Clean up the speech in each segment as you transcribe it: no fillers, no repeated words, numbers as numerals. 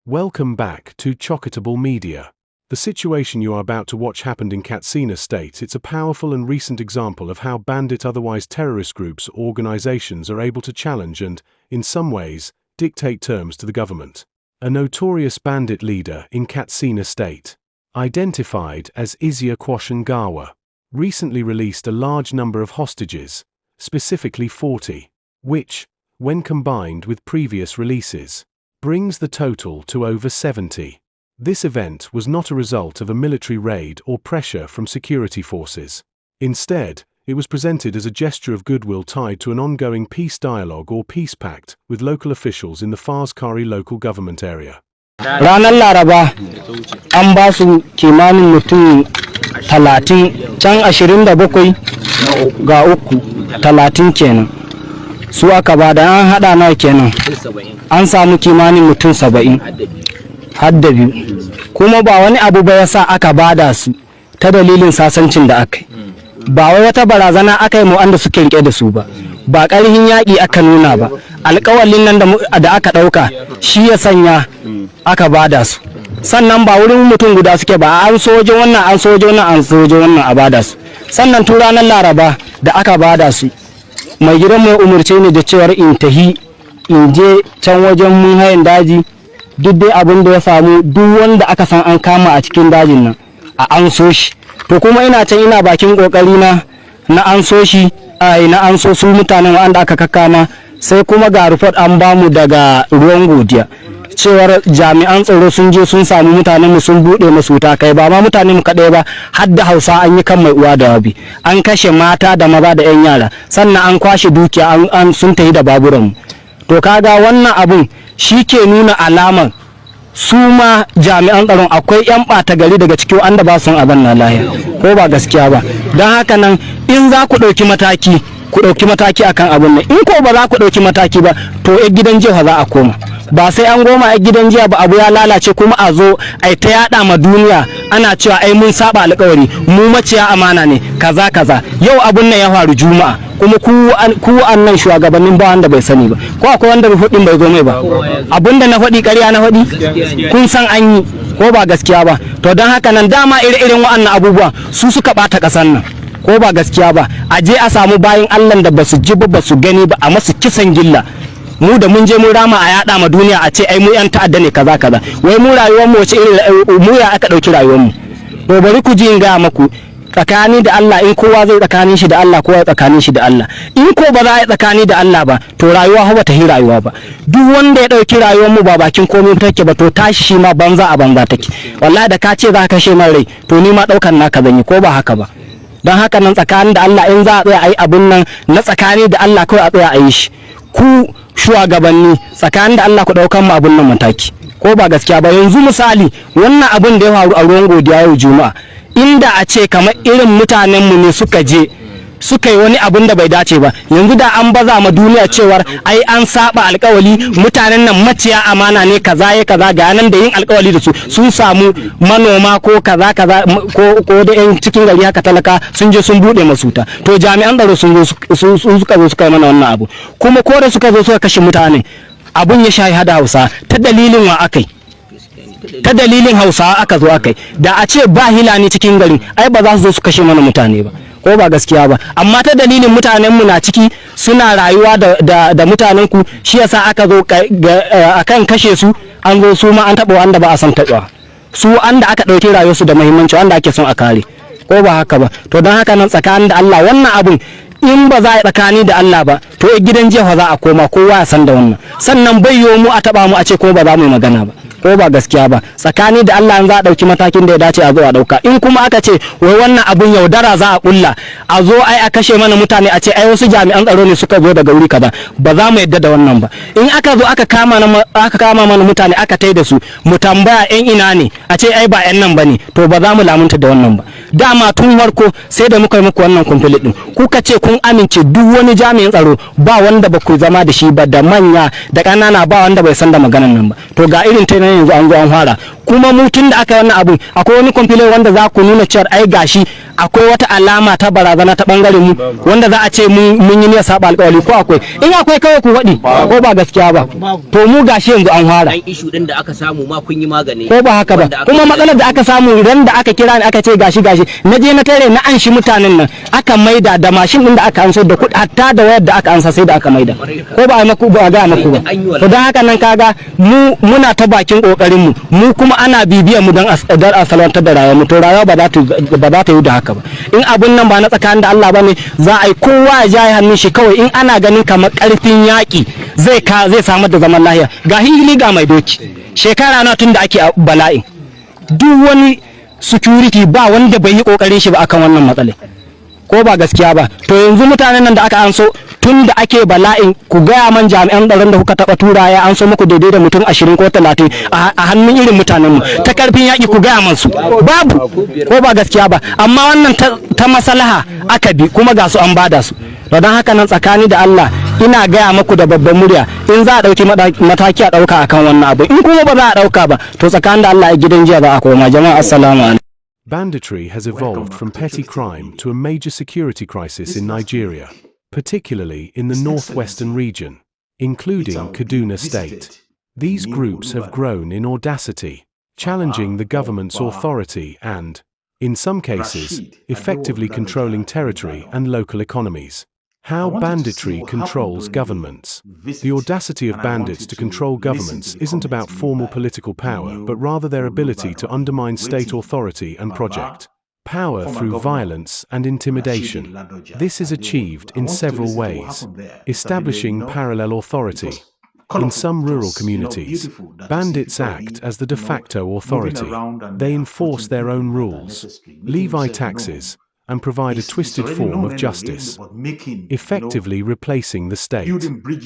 Welcome back to Chocketable Media. The situation you are about to watch happened in Katsina State. It's a powerful and recent example of how bandit, otherwise terrorist groups or organizations are able to challenge and, in some ways, dictate terms to the government. A notorious bandit leader in Katsina State, identified as Izia Kwashangawa, recently released a large number of hostages, specifically 40, which, when combined with previous releases, brings the total to over 70. This event was not a result of a military raid or pressure from security forces. Instead, it was presented as a gesture of goodwill tied to an ongoing peace dialogue or peace pact with local officials in the Farskari local government area. Ranar Laraba an ba su kimanin mutum 30 can 27 ga 30 kenan. Su aka ba da an hada nawa kenan. An samu kimanin mutum 70 har da biyu. Kuma ba wani abu ba yasa aka bada su ta dalilin sasancin da aka yi. Ba wai wata barazana aka yi mu wanda suke rike da su ba. Ba ƙarhin yaƙi aka nuna ba. Alƙawalin nan da aka ɗauka shi ya sanya aka bada su. Sannan ba wurin mutum guda suke ba, an soje wannan an soje wannan an soje wannan a bada su. Sannan tun ranar Laraba da aka bada su, mai gidan mu umurce ni da cewar in tahi in je can wajen mun hayin daji, duk dai abin da ya samu duk wanda aka san an kama a cikin dajin nan a an so shi. To kuma ina can ina bakin kokari na an so shi, na an so su mutanen wanda aka kakkama, sai kuma ga report an bamu daga ruwan godiya cewar jami'an tsaro sun je sun samu mutanen mu sun bude musu wuta, kai ba ma mutanen mu kadai ba har da Hausa an yi kan mai uwa da wabi, an kashe mata da maza da yan yara, sannan an kwashe dukiya an sun tafi da baburan mu. To kaga wannan abun shi ke nuna alaman su ma jami'an tsaron akwai yan ɓata gari daga cikin wanda ba sun abin na lahiya, ko ba gaskiya ba. Don haka nan in za ku ɗauki mataki ku ɗauki mataki akan abin nan, in ko ba za ku ɗauki mataki ba to gidan jiya za a koma. Ba sai an goma a gidan jiya ba, abu ya lalace kuma a zo ai ta yada ma duniya ana cewa ai mun saba alƙawari, mu maciya amana ne kaza kaza. Yau abun nan ya faru Juma'a, kuma ku annan shugabannin ba wanda bai sani ba, ko akwai wanda hudin bai zo mai ba. Abinda na faɗi ƙarya na faɗi, kun san an yi ko ba gaskiya ba. To don haka nan dama irin wa'annan abubuwa su suka ɓata ƙasar nan, ko ba gaskiya ba. A je a samu bayin Allah da basu ji ba basu gani ba a masu kisan gilla. Mu da mun je mun rama a yada ma duniya a ce ai mu yan ta'adda ne kaza kaza. Wai mu rayuwar mu wace irin mu ya aka dauki rayuwar mu? To bari ku ji in ga maku, tsakani da Allah in kowa zai tsakanin shi da Allah, kowa tsakanin shi da Allah. In ko ba za a yi tsakani da Allah ba to rayuwa ba ta yi rayuwa ba. Duk wanda ya dauki rayuwar mu ba bakin komai take ba to tashi shi ma banza a banza take. Wallahi da ka ce za ka kashe man rai to ni ma daukan naka zan yi, ko ba haka ba. Don haka nan tsakanin da Allah in za a tsaya a yi abun nan na tsakani da Allah kawai a tsaya a yi shi. Ku shugabanni tsakanin da Allah ku daukan mu abun nan mataki, ko ba gaskiya ba. Yanzu misali wannan abun da ya faru a ruwan godiya yau Juma'a, inda a ce kamar irin mutanen mu ne suka je suka yi wani abun da bai dace ba, yanzu da an baza ma duniya cewar ai an saba alkawali, mutanen nan maciya amana ne kaza ya kaza, ga nan da yin alkawali da su sun samu manoma ko kaza kaza ko da yan cikin gari haka talaka sun je sun bude masuta. To jami'an tsaro sun suka zo suka yi mana wannan abu, kuma ko da suka zo suka kashe mutane abun ya shahi hada Hausa ta dalilin wa akai, ta dalilin Hausawa aka zo akai. Da a ce ba hilani cikin garin ai ba za su zo su kashe mana mutane ba, ko ba gaskiya ba. Amma ta dalilin mutanen mu na ciki suna rayuwa da mutanen ku, shi yasa aka zo akan kashe su, an zo su ma an taba wanda ba a san taɓa su, wanda aka ɗauki rayuwarsu da muhimmanci, wanda ake son a kare, ko ba haka ba. To don haka nan tsakanin da Allah wannan abun in ba za a yi tsakani da Allah ba to gidan jiya za a koma, kowa ya san da wannan. Sannan bai yiwu mu a taba mu a ce ko ba za mu yi magana ba, ko ba gaskiya ba. Tsakani da Allah za a dauki matakin da ya dace a zo a dauka. In kuma aka ce wai wannan abun yaudara za a kulla, a zo ai a kashe mana mutane a ce ai wasu jami'an tsaro ne suka zo daga wuri kaza, ba za mu yadda da wannan ba. In aka zo aka kama mana mutane aka tai da su, mu tambaya yan ina ne, a ce ai ba yan nan bane, to ba za mu lamunta da wannan ba. Dama tun farko sai da muka yi muku wannan kumfili din, kuka ce kun amince duk wani jami'in tsaro ba wanda ba ku zama da shi ba, da manya da ƙanana ba wanda bai san da maganan nan ba. To ga irin ta yanzu an zo an fara, kuma mu tun da aka yi wannan abun akwai wani kwamfilin wanda za ku nuna cewa ai gashi akwai wata alama ta barazana ta bangaren mu wanda za a ce mun yi ne saba alƙawari ko akwai in akwai kawai ku faɗi ko ba gaskiya ba to mu gashi yanzu an fara dan issue din da aka samu ma kun yi magani ko ba haka ba kuma matsalar da aka samu idan da aka kira ni aka ce gashi na je na tare na anshi mutanen nan aka maida da mashin din da aka anso da kuɗi hatta da wayar da aka ansa sai da aka maida ko ba maku ba ga maku ba to dan haka nan kaga muna ta bakin kokarin mu kuma ana bibiyar mu dan asalantar da rayuwar mu to rayuwa ba za ta yi da haka ba in abun nan ba na tsakanin da Allah bane za a yi kowa ya jaye hannun shi kawai in ana ganin kamar karfin yaki zai samar da zaman lafiya ga hili ga mai doki shekara na tun da ake bala'in duk wani security ba wanda bai yi kokarin shi ba akan wannan matsala ko ba gaskiya ba to yanzu mutanen nan da aka anso tun da ake bala'in ku gaya man jami'an tsaron da kuka taba tura ya anso muku daidai da mutum 20 ko 30 a hannun irin mutanen mu ta karfin yaki ku gaya man su babu ko ba gaskiya ba amma wannan ta maslaha aka bi kuma ga su an bada su to dan haka nan tsakani da Allah ina gaya muku da babban murya in za a dauki mataki a dauka akan wannan abu in kuma ba za a dauka ba to tsakanin da Allah a gidan jiya za a koma jama'a assalamu alaikum. Banditry has evolved from petty crime to a major security crisis in Nigeria, particularly in the northwestern region, including Kaduna State. These groups have grown in audacity, challenging the government's authority and, in some cases, effectively controlling territory and local economies. How banditry controls governments. The audacity of bandits to control governments isn't about formal political power, but rather their ability to undermine state authority and project power through violence and intimidation. This is achieved in several ways. Establishing parallel authority. In some rural communities, bandits act as the de facto authority. They enforce their own rules, levy taxes, and provide a twisted form of justice, effectively replacing the state.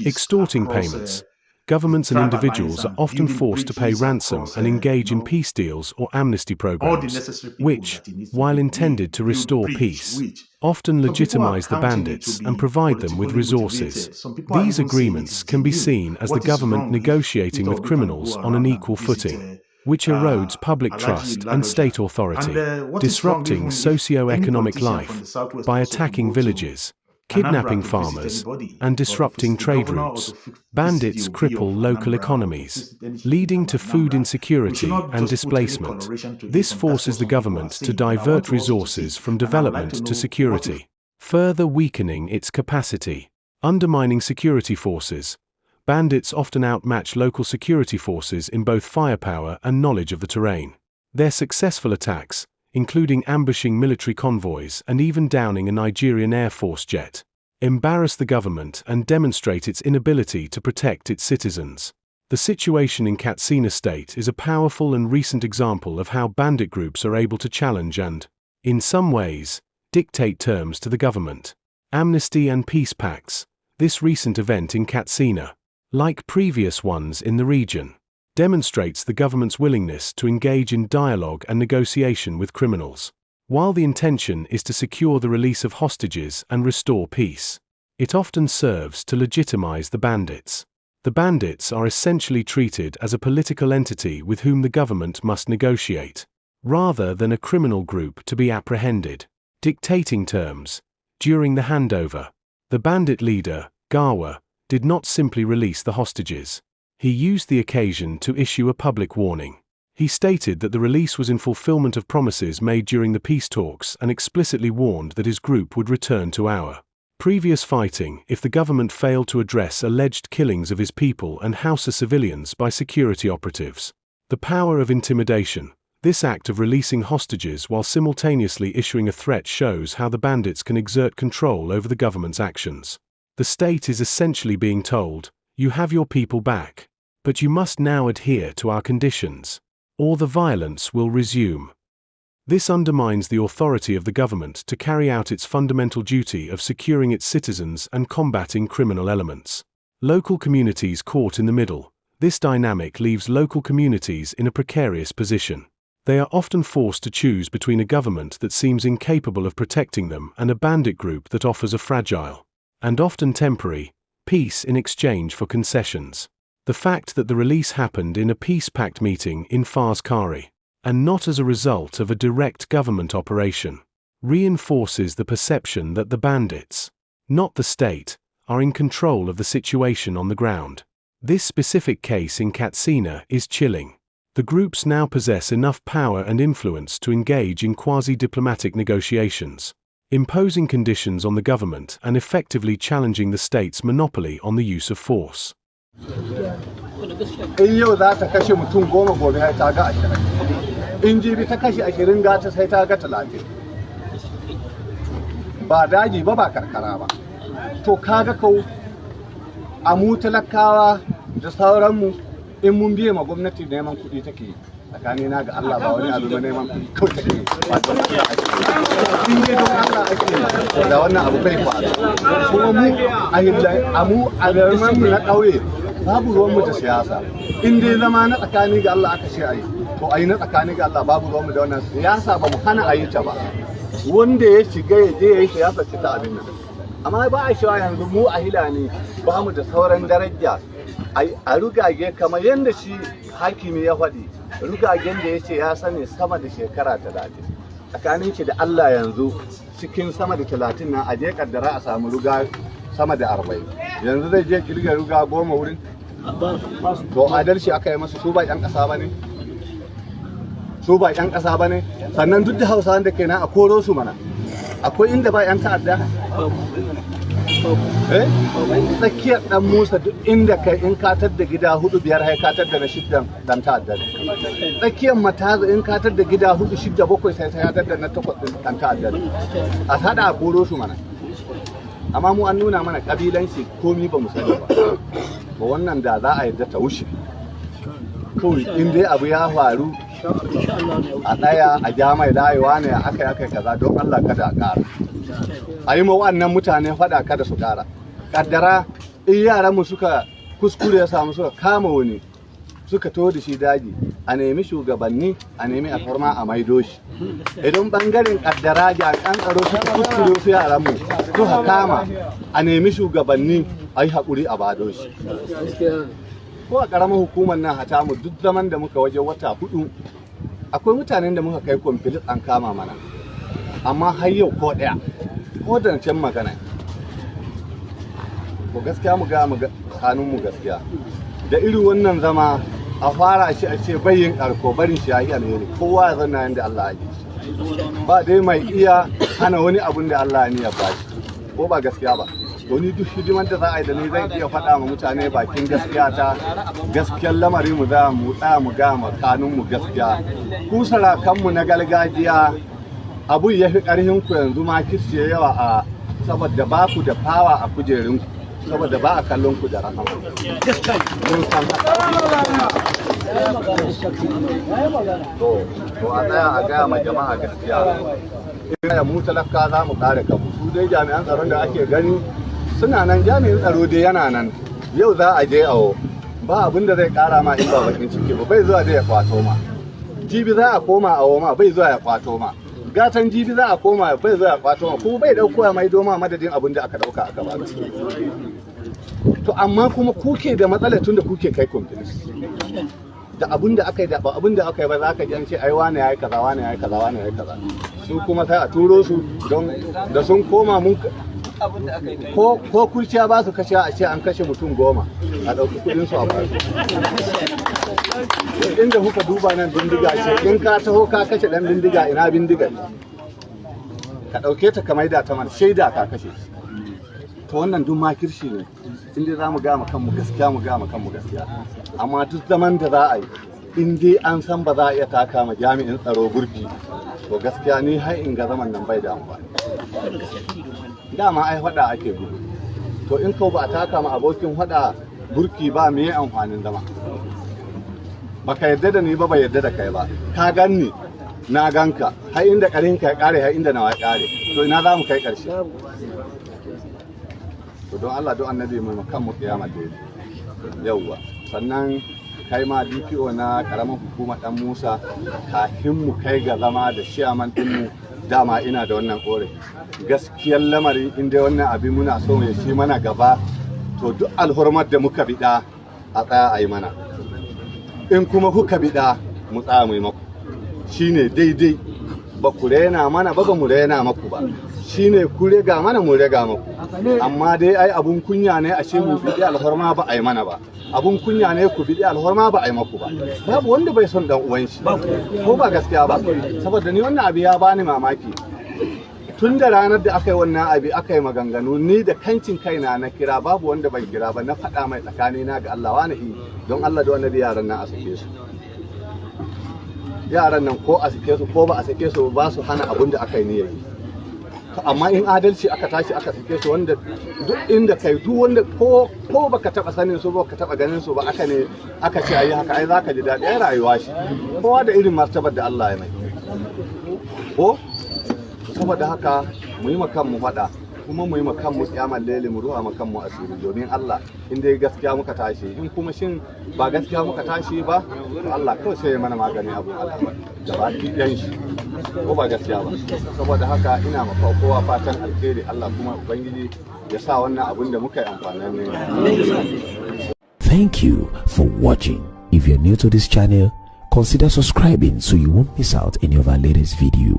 Extorting payments. Governments and individuals are often forced to pay ransom and engage in peace deals or amnesty programs, which, while intended to restore peace, often legitimize the bandits and provide them with resources. These agreements can be seen as the government negotiating with criminals on an equal footing, which erodes public trust and state authority, disrupting socio-economic life by attacking villages, kidnapping farmers, and disrupting trade routes. Bandits cripple local economies, leading to food insecurity and displacement. This forces the government to divert resources from development to security, further weakening its capacity. Undermining security forces. Bandits often outmatch local security forces in both firepower and knowledge of the terrain. Their successful attacks, including ambushing military convoys and even downing a Nigerian Air Force jet, embarrass the government and demonstrate its inability to protect its citizens. The situation in Katsina State is a powerful and recent example of how bandit groups are able to challenge and, in some ways, dictate terms to the government. Amnesty and peace pacts. This recent event in Katsina, like previous ones in the region, demonstrates the government's willingness to engage in dialogue and negotiation with criminals. While the intention is to secure the release of hostages and restore peace, it often serves to legitimize the bandits. The bandits are essentially treated as a political entity with whom the government must negotiate, rather than a criminal group to be apprehended. Dictating terms. During the handover, the bandit leader, Gawa, did not simply release the hostages. He used the occasion to issue a public warning. He stated that the release was in fulfillment of promises made during the peace talks and explicitly warned that his group would return to our previous fighting if the government failed to address alleged killings of his people and Hausa civilians by security operatives. The power of intimidation. This act of releasing hostages while simultaneously issuing a threat shows how the bandits can exert control over the government's actions. The state is essentially being told, "You have your people back, but you must now adhere to our conditions, or the violence will resume." This undermines the authority of the government to carry out its fundamental duty of securing its citizens and combating criminal elements. Local communities caught in the middle. This dynamic leaves local communities in a precarious position. They are often forced to choose between a government that seems incapable of protecting them and a bandit group that offers a fragile, and often temporary, peace in exchange for concessions. The fact that the release happened in a peace-pact meeting in Fars Kari, and not as a result of a direct government operation, reinforces the perception that the bandits, not the state, are in control of the situation on the ground. This specific case in Katsina is chilling. The groups now possess enough power and influence to engage in quasi-diplomatic negotiations, imposing conditions on the government and effectively challenging the state's monopoly on the use of force. In yau za ta kashe mutum 10 gobe sai ta ga 20. In jibi ta kashe 20 gata sai ta ga 30. Ba daji ba karkara ba. To kaga kau a mu talakawa da sauranmu in mun biye ma gwamnati neman kuɗi take yi. Tsakanina ga Allah ba wani abu ba neman kuɗi kawai take yi. Ba don Allah ake yi. In dai don Allah ake yi da wannan abu bai faru. Kuma mu a garin mu na ƙauye babu ruwanmu da siyasa. In dai zama na tsakani ga Allah aka ce ayi, to ayi na tsakani ga Allah, babu ruwanmu da wannan siyasa, ba mu hana ayi ta ba. Wanda ya shiga ya je ya yi siyasa ce ta abin nan. Amma ba a shawa yanzu mu a Hilani ba mu da sauran daraja a rugage kamar yadda shi hakimi ya faɗi, rugagen da ya ce ya sani sama da shekara 30. Tsakanin shi da Allah yanzu cikin sama da 30 nan a je kaddara a samu ruga sama da 40. Yanzu zai je kirga ruga 10 wurin. To adalci aka yi masu, su ba 'yan ƙasa ba ne? Su ba 'yan ƙasa ba ne? Sannan duk da Hausawan da ke nan a koro su mana. Akwai inda ba 'yan ta'adda? Tsakiyar ɗan Musa duk inda kai in katar da gida 4-5 sai katar da na 6 dan ta'adda. Tsakiyar Mataza in katar da gida 4-6-7 sai katar da na 8 dan ta'adda. A hada a koro su mana. Amma mu an nuna mana kabilanci komi ba mu sani ba. Ba wannan da za a yadda ta wuce. Kawai in dai abu ya faru a ɗaya a ja mai dayewa ne aka kaza don Allah kada a ƙara. A yi ma wannan mutane faɗa kada su ƙara. Kaddara in yaran mu suka kuskure ya samu suka kama wani suka to da shi daji, a nemi shugabanni, a nemi alfarma a maido shi. Idan bangaren kaddara jami'an tsaro suka kuskure su yaran mu suka kama, a nemi shugabanni a yi haƙuri a bado shi. Ko a ƙaramar hukumar nan hata mu duk zaman da muka waje wata 4 akwai mutanen da muka kai kwamfilit an kama mana, amma har yau ko ɗaya ko da can magana. Ko gaskiya mu ga kanun mu gaskiya da irin wannan zama a fara shi a ce bayyin ƙarko barin shi yayi alheri, kowa ya zanna yanda Allah ya yi. Ba dai mai iya hana wani abun da Allah ya ba shi, ko ba gaskiya ba. To ni duk hidimar da za a yi da ni zan iya faɗa ma mutane bakin gaskiya ta, gaskiyar lamari mu za mu tsaya mu ga kanun mu gaskiya. Ku sarakanmu na gargajiya abu ya fi ƙarfin ku yanzu ma kisce yawa a saboda ba ku da fawa a kujerun ku, saboda ba a kallon ku da rahama. Mun san to a tsaya a gaya ma jama'a gaskiya. Ina mu talaka za mu kare kanmu. Su dai jami'an tsaron da ake gani suna nan, jami'in tsaro dai yana nan. Yau za a je awo, ba abin da zai kara ma in ba bakin ciki ba, bai zuwa da ya kwato ma. Jibi za a koma awo ma, bai zuwa ya kwato ma. Gatan jibi za a koma, bai zuwa ya kwato ma, kuma bai dauko ya maido ma madadin abin da aka dauka aka ba. To amma kuma kuke da matsala tun da kuke kai kwamfilis. Da abin da aka yi da ba abin da aka yi ba za ka ji an ce ai wane yayi kaza, wane yayi kaza, wane yayi kaza. Su kuma sai a turo su don da sun koma mun ko kurciya ba su kashe a ce an kashe mutum 10 a ɗauki kudin su a ba su. Inda kuka duba nan bindiga ce, in ka taho ka kashe ɗan bindiga, ina bindiga ka ɗauke ta ka maida ta mana shaida ka kashe. To wannan duk makirshi ne, inda za mu gama kanmu gaskiya, mu gama kanmu gaskiya. Amma duk zaman da za a yi in dai an san ba za a iya taka ma jami'in tsaro burki, to gaskiya ni har in ga zaman nan bai da amfani. Dama ai faɗa ake gudu, to in ko ba a taka ma abokin faɗa burki ba, me amfanin zama? Baka yadda da ni ba, bai yadda da kai ba, ka ganni na ganka, har inda ƙarin ka ya ƙare, har inda nawa ya ƙare, to ina za mu kai ƙarshe? To don Allah don annabi mu kan mu kiyama da yawwa. Sannan kai ma DPO na ƙaramin hukumar Dan Musa, kafin mu kai ga zama da chairman ɗinmu, dama ina da wannan ƙorafi. Gaskiyar lamari in dai wannan abin muna so ya ci mana gaba, to duk alhurmar da muka biɗa a tsaya a yi mana. In kuma kuka biɗa mu tsaya mu yi maku, shine daidai. ba ku rena mana ba mu rena maku ba, shine ku rega mana mu rega maku. Amma dai ai abun kunya ne ashe mu bidi alhorma ba ai mana ba, abun kunya ne ku bidi alhorma ba ai maku ba. Babu wanda bai son dan uwan shi, ko ba gaskiya ba? Saboda ni wannan abu ya bani mamaki. Tun da ranar da aka yi wannan abi aka yi maganganu, ni da kancin kaina na kira, babu wanda ban kira ba, na faɗa mai tsakanina ga Allah wani don Allah da wannan yaran nan a sake su. Yaran nan ko a sake su ko ba a sake su ba su hana abin da aka yi niyyar. Amma in adalci aka tashi aka sake su, wanda duk inda kai duk wanda ko baka taba sanin su ba ka taba ganin su ba, aka ne aka ce ayi haka ai zaka ji daɗi, ai rayuwa shi kowa da irin martabar da Allah ya mai. Ko saboda haka mu yi makan mu faɗa, kuma mu yi makan mu kiyamar lele, mu ruwa makan mu asiri domin Allah, in dai gaskiya muka tashi, in kuma shin ba gaskiya muka tashi ba, to Allah kawai sai ya mana magani abu da ba ki dan shi, ko ba gaskiya ba. Saboda haka ina maka kowa fatan alheri, Allah kuma ubangiji ya sa wannan abun da muka yi amfani ne. Thank you for watching. If you're new to this channel, consider subscribing so you won't miss out any of our latest video.